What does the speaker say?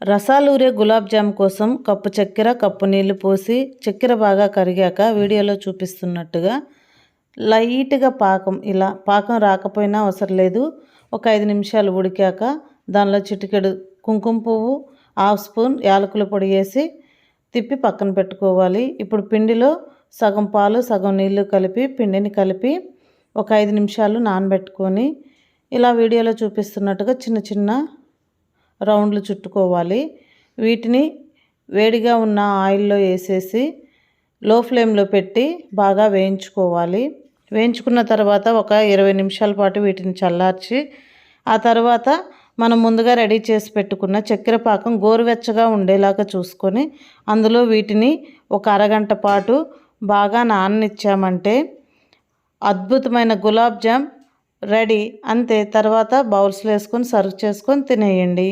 రసాలూరే గులాబ్ జామ్ కోసం కప్పు చక్కెర, కప్పు నీళ్లు పోసి చక్కెర బాగా కరిగాక వీడియోలో చూపిస్తున్నట్టుగా లైట్గా పాకం రాకపోయినా అవసరం లేదు. ఒక 5 నిమిషాలు ఉడికాక దానిలో చిటికెడు కుంకుమ పువ్వు, హాఫ్ స్పూన్ యాలకుల పొడి వేసి తిప్పి పక్కన పెట్టుకోవాలి. ఇప్పుడు పిండిలో సగం పాలు సగం నీళ్లు కలిపి పిండిని కలిపి ఒక 5 నిమిషాలు నానబెట్టుకొని ఇలా వీడియోలో చూపిస్తున్నట్టుగా చిన్న చిన్న రౌండ్లు చుట్టుకోవాలి. వీటిని వేడిగా ఉన్న ఆయిల్లో వేసేసి లో ఫ్లేమ్లో పెట్టి బాగా వేయించుకోవాలి. వేయించుకున్న తర్వాత ఒక 20 నిమిషాల పాటు వీటిని చల్లార్చి ఆ తర్వాత మనం ముందుగా రెడీ చేసి పెట్టుకున్న చక్కెర పాకం గోరువెచ్చగా ఉండేలాగా చూసుకొని అందులో వీటిని ఒక అరగంట పాటు బాగా నాననిచ్చామంటే అద్భుతమైన గులాబ్ జామ్ రెడీ. అంతే. తర్వాత బౌల్స్లో వేసుకొని సర్వ్ చేసుకొని తినేయండి.